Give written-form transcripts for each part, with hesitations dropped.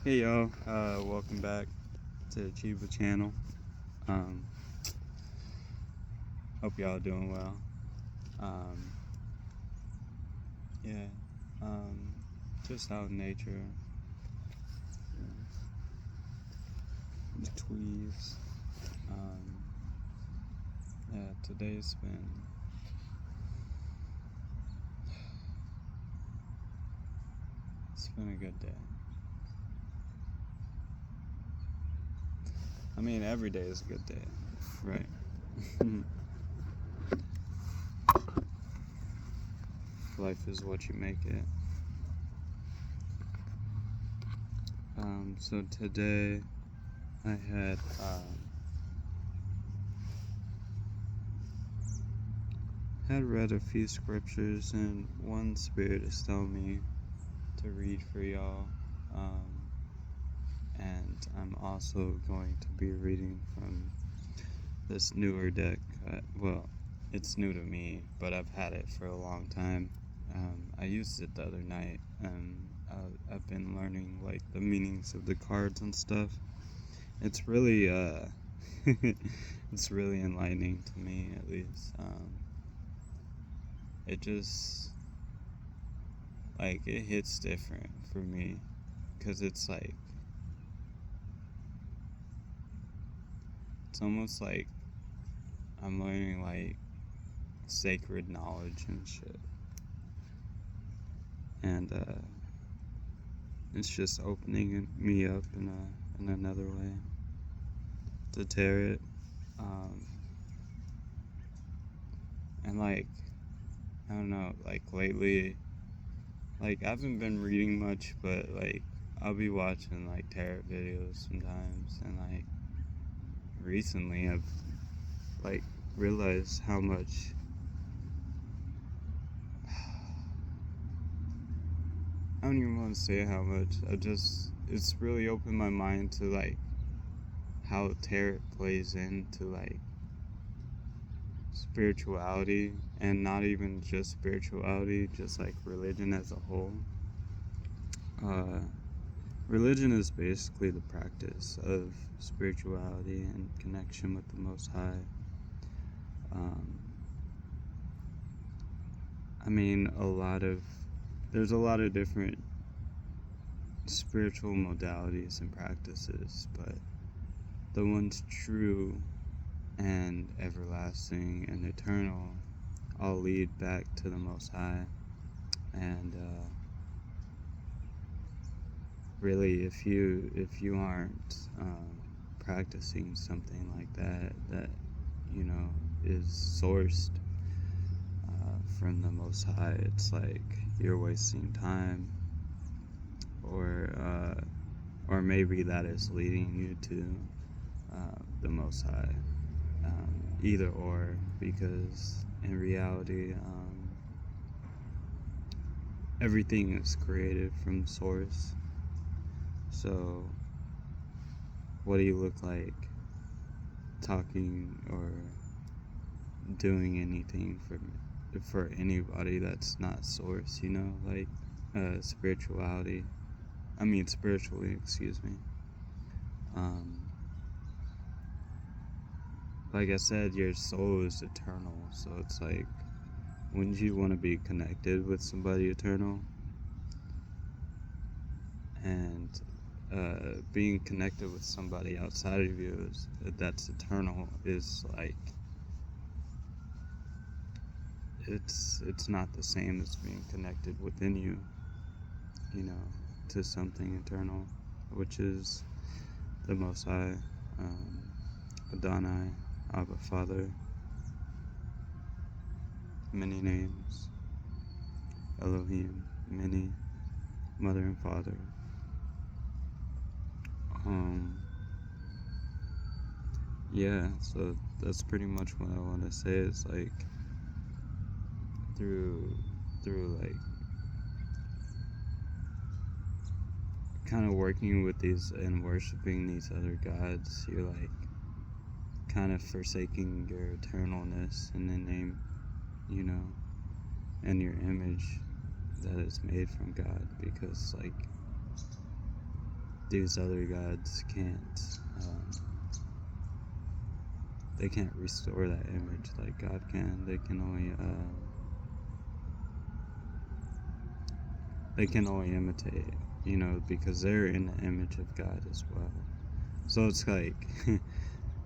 Hey y'all, welcome back to the Cheeeba channel. Um, Hope y'all doing well. Um, yeah, just out in nature, the tweeds. Um, yeah, it's been a good day. I mean, every day is a good day, right? Life is what you make it. So today I had read a few scriptures, and one spirit is telling me to read for y'all. And I'm also going to be reading from this newer deck. Well, it's new to me, but I've had it for a long time. I used it the other night, and I've been learning like the meanings of the cards and stuff. It's really it's really enlightening to me, at least. It just like it hits different for me because it's almost like I'm learning like sacred knowledge and shit, and it's just opening me up in another way to tarot. Um, and like I don't know, like lately, like I haven't been reading much, but like I'll be watching like tarot videos sometimes, and like recently I've like realized how much I don't even want to say how much. It's really opened my mind to like how tarot plays into like spirituality, and not even just spirituality, just like religion as a whole. Uh, Religion is basically the practice of spirituality and connection with the Most High. Um, I mean, there's a lot of different spiritual modalities and practices, but the ones true and everlasting and eternal all lead back to the Most High. And really, if you aren't practicing something like that you know is sourced from the Most High, it's like you're wasting time, or maybe that is leading you to the Most High. Either or, because in reality, everything is created from source. So, what do you look like talking or doing anything for anybody that's not source? Like spirituality. I mean spiritually, excuse me. Um, like I said, your soul is eternal, so it's like, wouldn't you want to be connected with somebody eternal? And being connected with somebody outside of you that's eternal is like it's not the same as being connected within you, to something eternal, which is the Most High, um, Adonai, Abba, Father, many names, Elohim, many, Mother and Father. Yeah, so that's pretty much what I want to say. Is like through like kind of working with these and worshiping these other gods, you're like kind of forsaking your eternalness in the name, you know, and your image that is made from God, because like these other gods can't, they can't restore that image like God can. They can only imitate, because they're in the image of God as well. So it's like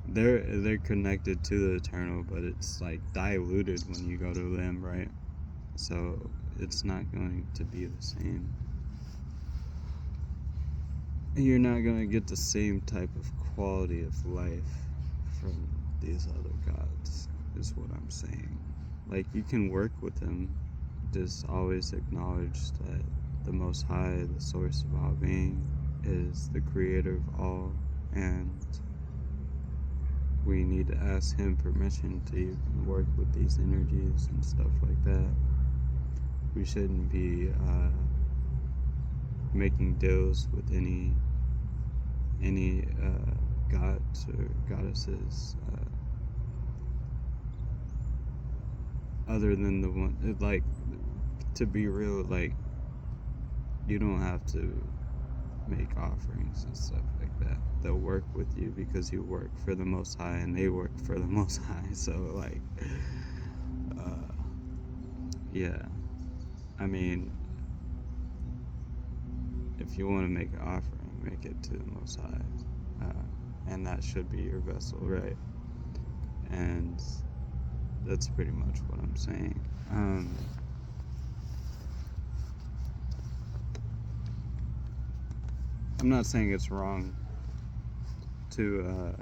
they're connected to the eternal, but it's like diluted when you go to them, right? So it's not going to be the same. You're not going to get the same type of quality of life from these other gods, is what I'm saying. Like, you can work with them, just always acknowledge that the Most High, the source of all being, is the creator of all, and we need to ask him permission to even work with these energies and stuff like that. We shouldn't be making deals with any gods or goddesses other than the one, like, to be real, like, you don't have to make offerings and stuff like that. They'll work with you because you work for the Most High and they work for the Most High. So, like, yeah, I mean, if you want to make an offering, make it to the Most High, and that should be your vessel, right? And that's pretty much what I'm saying. I'm not saying it's wrong to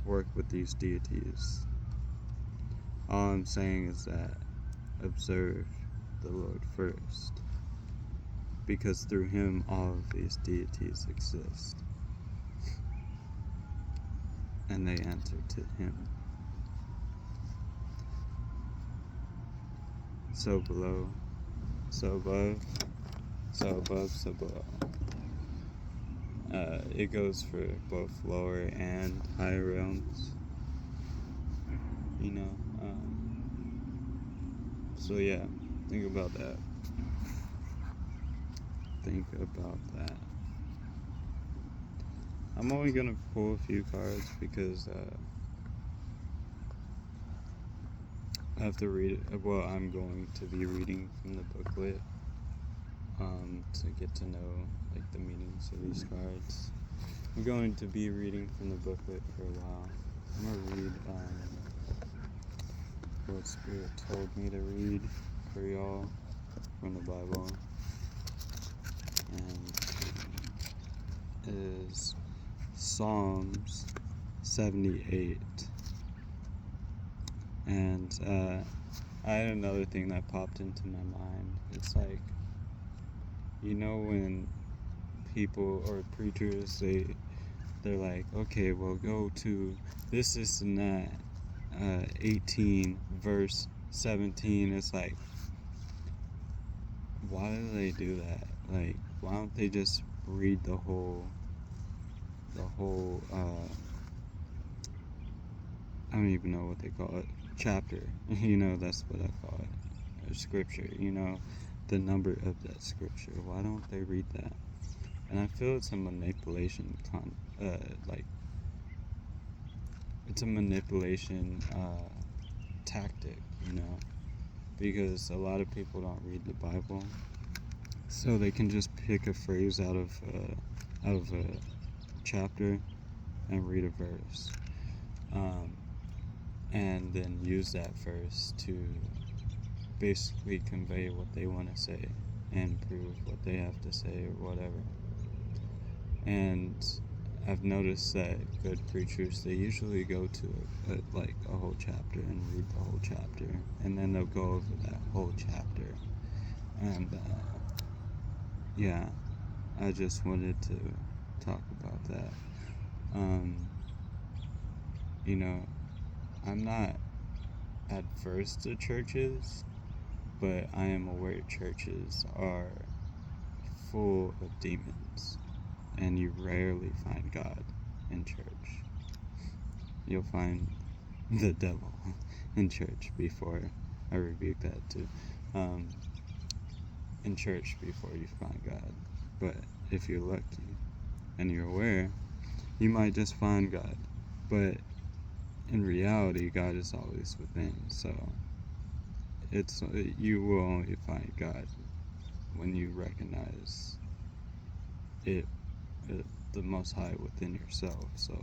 work with these deities. All I'm saying is that observe the Lord first, because through him all of these deities exist, and they answer to him. So below, so above, so above, so below. It goes for both lower and higher realms, so yeah, think about that. I'm only gonna pull a few cards because I have to read it. Well, I'm going to be reading from the booklet to get to know, like, the meanings of these cards. I'm going to be reading from the booklet for a while. I'm gonna read what Spirit told me to read for y'all from the Bible, and is Psalms 78. And I had another thing that popped into my mind. It's like, when people or preachers, they're like, okay, well, go to this and that, 18 verse 17. It's like, why do they do that? Like, why don't they just read the whole I don't even know what they call it, chapter, that's what I call it, or scripture, the number of that scripture. Why don't they read that? And I feel it's a manipulation it's a manipulation tactic, because a lot of people don't read the Bible, so they can just pick a phrase out of a chapter and read a verse, and then use that verse to basically convey what they want to say and prove what they have to say or whatever. And I've noticed that good preachers, they usually go to a whole chapter and read the whole chapter, and then they'll go over that whole chapter. And yeah, I just wanted to talk about that. I'm not adverse to churches, but I am aware churches are full of demons, and you rarely find God in church. You'll find the devil in church before, I rebuke that too, in church before you find God. But if you're lucky, and you're aware, you might just find God. But in reality, God is always within. So you will only find God when you recognize it, the Most High within yourself. So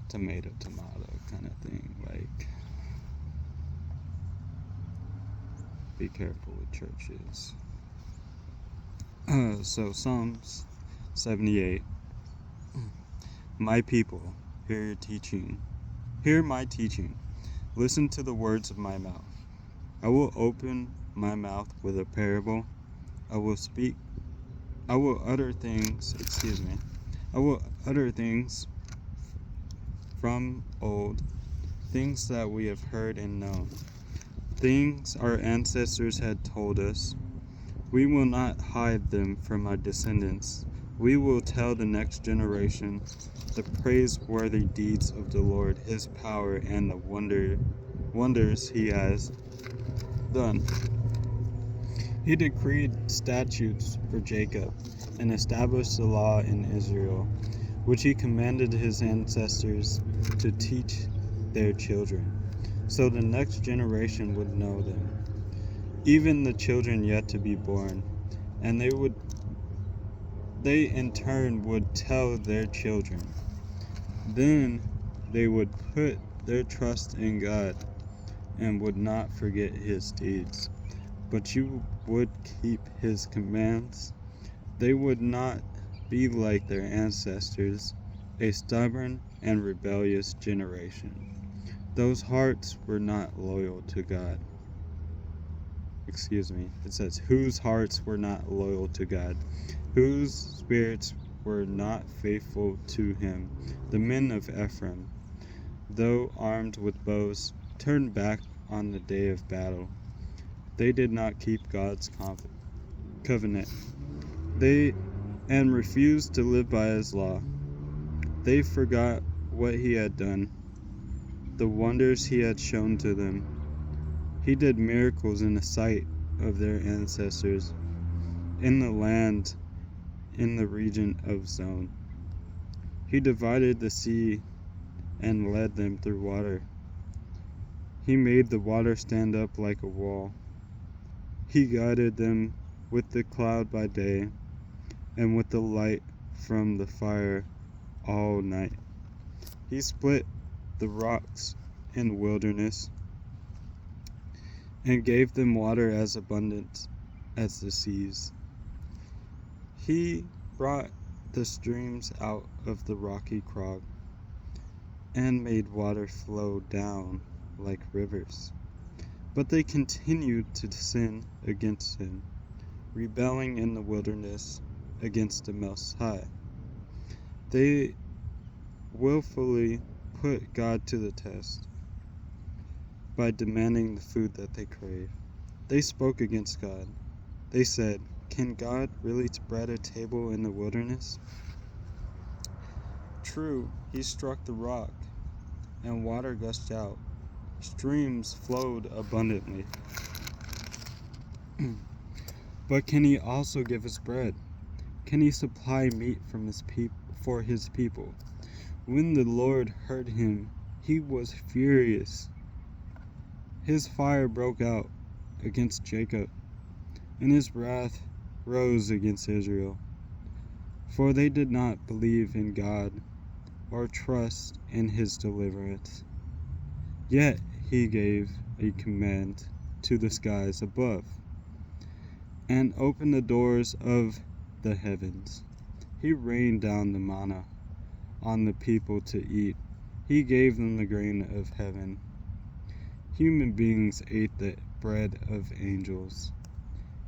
tomato kind of thing. Like, be careful with churches. So Psalms 78. My people, hear your teaching. Hear my teaching. Listen to the words of my mouth. I will open my mouth with a parable. I will utter things from old, things that we have heard and known, things our ancestors had told us. We will not hide them from our descendants. We will tell the next generation the praiseworthy deeds of the Lord, his power, and the wonders he has done. He decreed statutes for Jacob and established the law in Israel, which he commanded his ancestors to teach their children, so the next generation would know them, even the children yet to be born, and they in turn would tell their children. Then they would put their trust in God and would not forget his deeds, but you would keep his commands. They would not be like their ancestors, a stubborn and rebellious generation. Those hearts were not loyal to God. It says, whose hearts were not loyal to God, whose spirits were not faithful to him. The men of Ephraim, though armed with bows, turned back on the day of battle. They did not keep God's covenant. And refused to live by his law. They forgot what he had done, the wonders he had shown to them. He did miracles in the sight of their ancestors, in the land, in the region of Zon. He divided the sea and led them through water. He made the water stand up like a wall. He guided them with the cloud by day, and with the light from the fire all night. He split the rocks in the wilderness, and gave them water as abundant as the seas. He brought the streams out of the rocky crag, and made water flow down like rivers. But they continued to sin against him, rebelling in the wilderness against the Most High. They willfully put God to the test by demanding the food that they crave. They spoke against God. They said, can God really spread a table in the wilderness? True, he struck the rock, and water gushed out. Streams flowed abundantly. But can he also give us bread? Can he supply meat for his people? When the Lord heard him, he was furious. His fire broke out against Jacob, and his wrath rose against Israel. For they did not believe in God or trust in his deliverance. Yet he gave a command to the skies above, and opened the doors of the heavens. He rained down the manna on the people to eat. He gave them the grain of heaven. Human beings ate the bread of angels.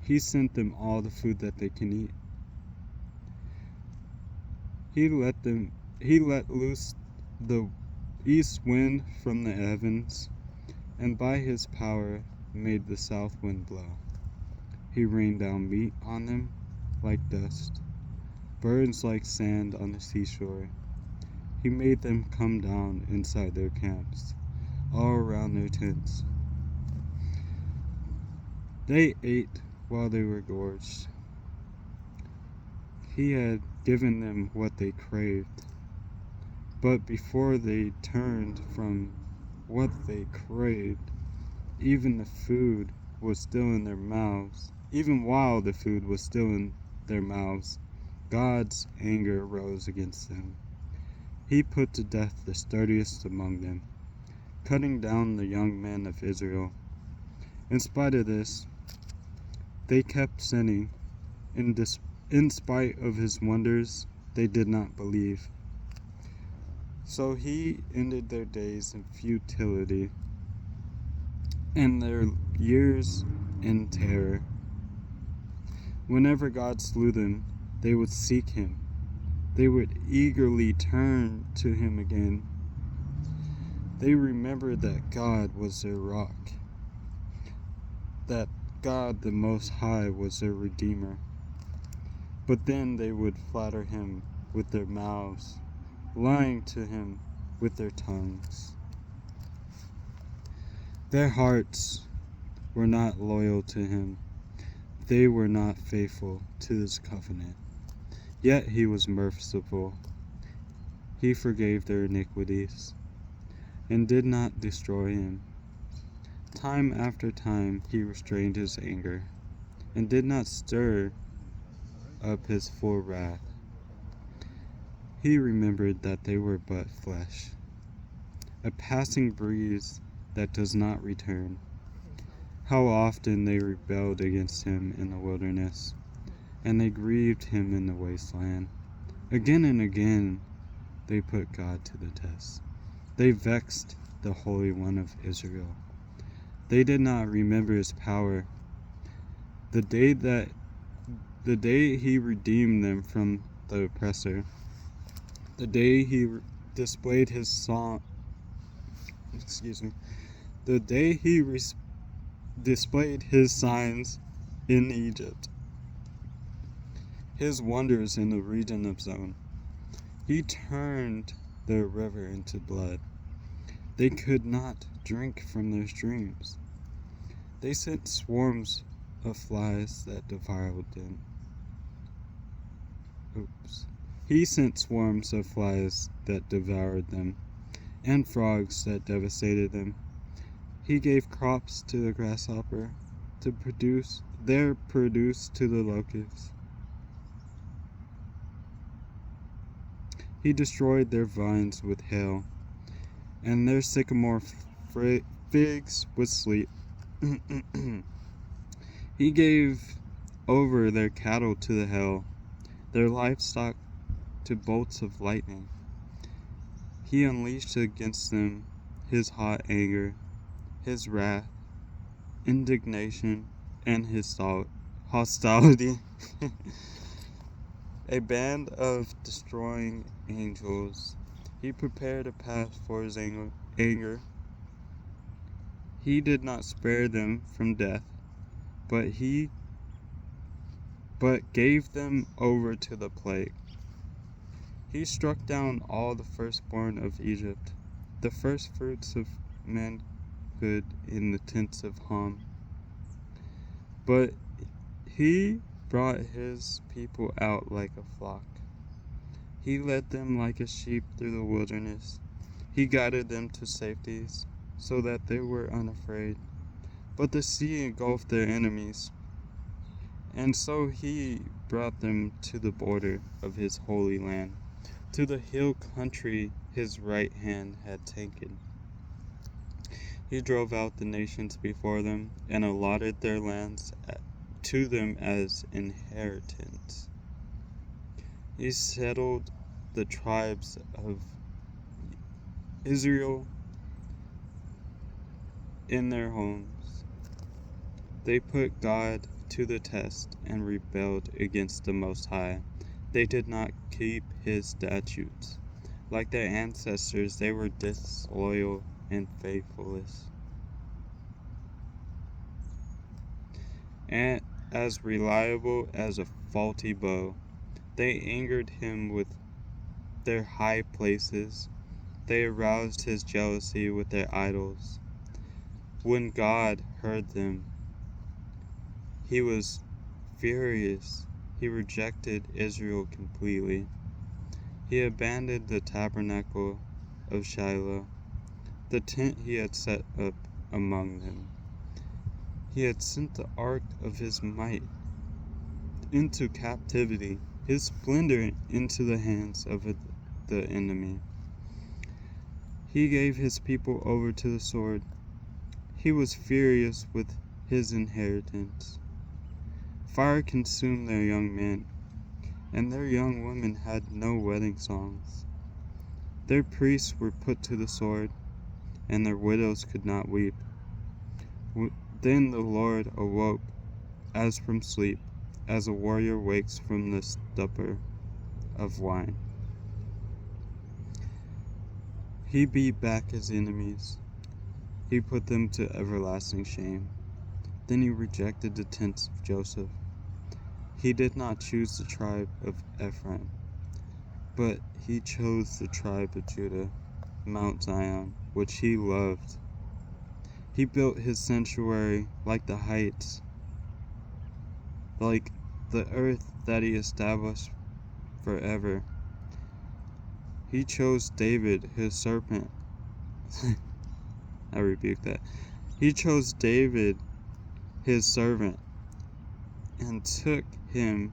He sent them all the food that they can eat. He let loose the east wind from the heavens, and by his power made the south wind blow. He rained down meat on them like dust, birds like sand on the seashore. He made them come down inside their camps, all around their tents. They ate while they were gorged. He had given them what they craved. But before they turned from what they craved, even the food was still in their mouths. Even while the food was still in their mouths, God's anger rose against them. He put to death the sturdiest among them, cutting down the young men of Israel. In spite of this, they kept sinning. In spite of his wonders, they did not believe. So he ended their days in futility, and their years in terror. Whenever God slew them, they would seek him. They would eagerly turn to him again. They remembered that God was their rock, that God the Most High was their Redeemer. But then they would flatter him with their mouths, lying to him with their tongues. Their hearts were not loyal to him. They were not faithful to his covenant. Yet he was merciful. He forgave their iniquities and did not destroy him. Time after time he restrained his anger and did not stir up his full wrath. He remembered that they were but flesh, a passing breeze that does not return. How often they rebelled against him in the wilderness, and they grieved him in the wasteland. Again and again they put God to the test. They vexed the Holy One of Israel. They did not remember his power. The day he redeemed them from the oppressor, the day he displayed his displayed his signs in Egypt, his wonders in the region of Zone. He turned their river into blood. They could not drink from their streams. They sent swarms of flies that devoured them. He sent swarms of flies that devoured them, and frogs that devastated them. He gave crops to the grasshopper, to produce their produce to the locusts. He destroyed their vines with hail, and their sycamore figs with sleet. He gave over their cattle to the hail, their livestock to bolts of lightning. He unleashed against them his hot anger, his wrath, indignation, and his hostility. A band of destroying angels. He prepared a path for his anger. He did not spare them from death, but gave them over to the plague. He struck down all the firstborn of Egypt, the firstfruits of manhood in the tents of Ham. But he brought his people out like a flock. He led them like a sheep through the wilderness. He guided them to safeties, so that they were unafraid. But the sea engulfed their enemies, and so he brought them to the border of his holy land, to the hill country his right hand had taken. He drove out the nations before them, and allotted their lands to them as inheritance. He settled the tribes of Israel in their homes. They put God to the test and rebelled against the Most High. They did not keep his statutes. Like their ancestors, they were disloyal and faithless, and as reliable as a faulty bow. They angered him with their high places. They aroused his jealousy with their idols. When God heard them, he was furious. he rejected Israel completely. He abandoned the tabernacle of Shiloh, the tent he had set up among them. He had sent the ark of his might into captivity, his splendor into the hands of the enemy. He gave his people over to the sword. He was furious with his inheritance. Fire consumed their young men, and their young women had no wedding songs. Their priests were put to the sword, and their widows could not weep. Then the Lord awoke as from sleep, as a warrior wakes from the stupor of wine. He beat back his enemies. He put them to everlasting shame. Then he rejected the tents of Joseph. He did not choose the tribe of Ephraim, but he chose the tribe of Judah, Mount Zion, which he loved. He built his sanctuary like the heights, like the earth that he established forever. He chose David, his servant. I rebuke that. He chose David, his servant, and took him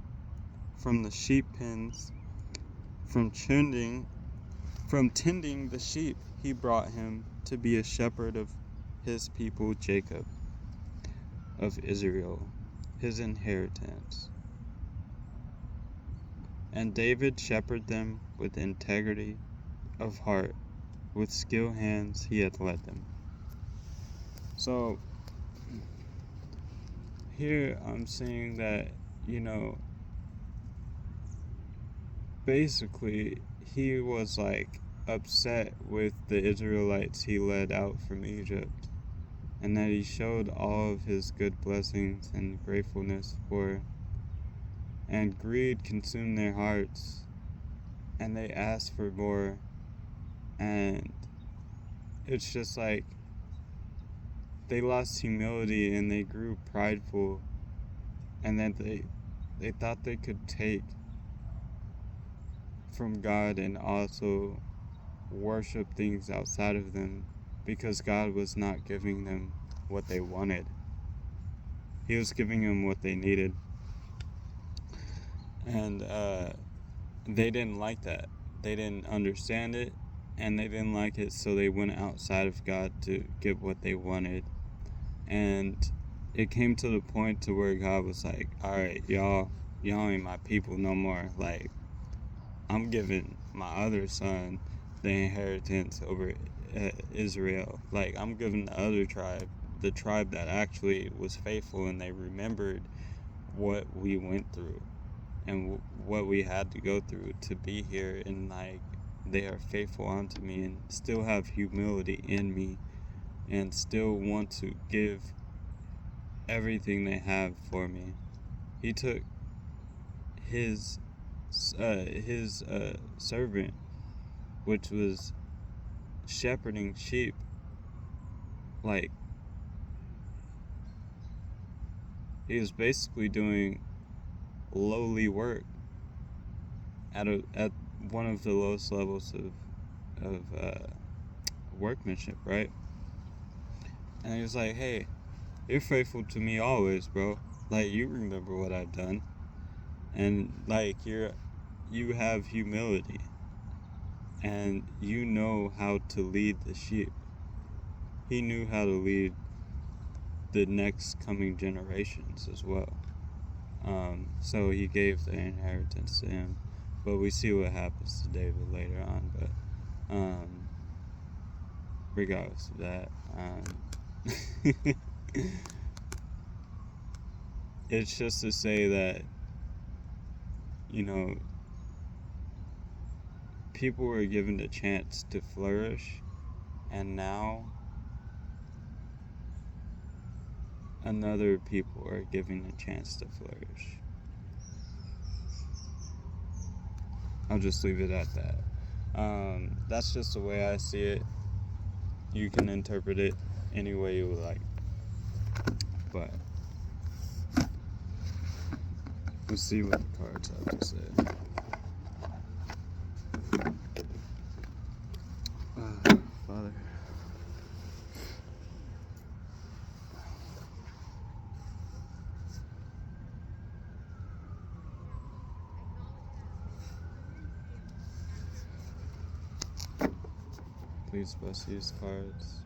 from the sheep pens, from tending the sheep. He brought him to be a shepherd of his people Jacob, of Israel, his inheritance. And David shepherded them with integrity of heart, with skilled hands he had led them. So here I'm seeing that, basically he was like upset with the Israelites he led out from Egypt, and that he showed all of his good blessings and gratefulness for, and greed consumed their hearts, and they asked for more, and it's just like they lost humility and they grew prideful, and then they thought they could take from God and also worship things outside of them, because God was not giving them what they wanted. He was giving them what they needed. And they didn't like that. They didn't understand it, and they didn't like it, so they went outside of God to get what they wanted. And it came to the point to where God was like, alright, y'all ain't my people no more. Like, I'm giving my other son the inheritance over Israel. Like, I'm giving the other tribe, the tribe that actually was faithful, and they remembered what we went through and what we had to go through to be here, and like they are faithful unto me and still have humility in me and still want to give everything they have for me. He took his servant, which was shepherding sheep, like he was basically doing lowly work at one of the lowest levels of workmanship, right? And he was like, hey, you're faithful to me always, bro. Like, you remember what I've done. And like you have humility, and you know how to lead the sheep. He knew how to lead the next coming generations as well. So he gave the inheritance to him. But we see what happens to David later on. But regardless of that, it's just to say that, people were given the chance to flourish, and now another people are given a chance to flourish. I'll just leave it at that. That's just the way I see it. You can interpret it any way you would like. But Let's see what the cards have to say. Father. Please bless these cards.